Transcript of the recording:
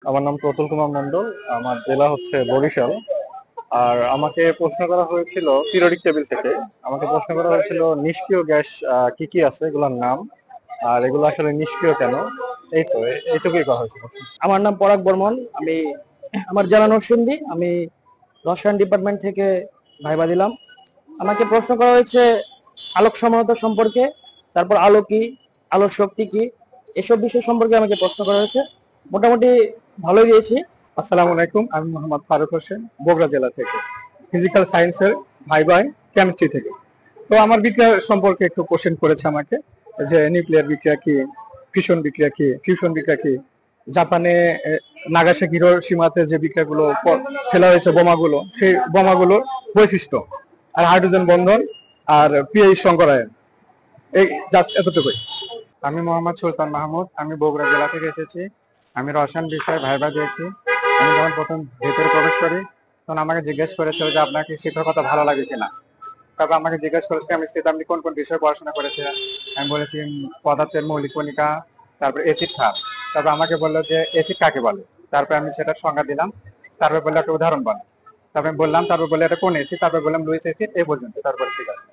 আমার নাম প্রতুল কুমার মন্ডল। আমার জেলা হচ্ছে বরিশাল। আর আমাকে প্রশ্ন করা হয়েছিল পিরিয়ডিক টেবিল থেকে। আমাকে প্রশ্ন করা হয়েছিল নিষ্ক্রিয় গ্যাস কি কি আছে, এগুলোর নাম, আর এগুলো আসলে নিষ্ক্রিয় কেন। এই তো এইটুকুই করা হয়েছিল। আমার নাম পরাগ বর্মন। আমার জেলা নরসিংদী। আমি রসায়ন ডিপার্টমেন্ট থেকে ভাইবা দিলাম। আমাকে প্রশ্ন করা হয়েছে আলোক সমানতা সম্পর্কে, তারপর আলো কি, আলোর শক্তি কি, এসব বিষয় সম্পর্কে আমাকে প্রশ্ন করা হয়েছে। মোটামুটি ভালোই দিয়েছি। আসসালামু আলাইকুম, আমি মোহাম্মদ ফারুক হোসেন, বগুড়া জেলা থেকে, ফিজিক্যাল সায়েন্সের ভাইবাই কেমিস্ট্রি থেকে। তো আমার বিক্রিয়া সম্পর্কে একটু কোশ্চেন করেছে আমাকে, যে নিউক্লিয়ার বিক্রিয়া কি, ফিউশন বিক্রিয়া কি, ফিউশন বিক্রিয়া কি, জাপানে নাগাসাকি হিরোশিমাতে যে বিক্রিয়াগুলো ফেলা হয়েছে বোমাগুলো, সেই বোমাগুলোর বৈশিষ্ট্য, আর হাইড্রোজেন বন্ধন, আর পিএইচ সংকরায়ন। এই জাস্ট এতটুকুই। আমি মোহাম্মদ সুলতান মাহমুদ, আমি বগুড়া জেলা থেকে এসেছি। আমি রসায়ন বিষয়ে ভাইবা দিয়েছি। আমি যখন প্রথম ভেতরে প্রবেশ করি তখন আমাকে জিজ্ঞেস করেছিল যে আপনাকে শিক্ষকতা ভালো লাগে কিনা। তারপর আমাকে জিজ্ঞেস করেছে কেমিস্ট্রিতে আপনি কোন কোন বিষয়ে পড়াশোনা করেছেন। আমি বলেছি পদার্থের মৌলিক কণিকা, তারপর এসিড খাত। তারপর আমাকে বললো যে এসিড কাকে বলে। তারপর আমি সেটার সংজ্ঞা দিলাম। তারপর বললো একটা উদাহরণ বল। তারপর আমি বললাম, তারপর বললো এটা কোন এসিড, তারপর বললাম লুইস এসিড, এই পর্যন্ত। তারপর ঠিক আছে।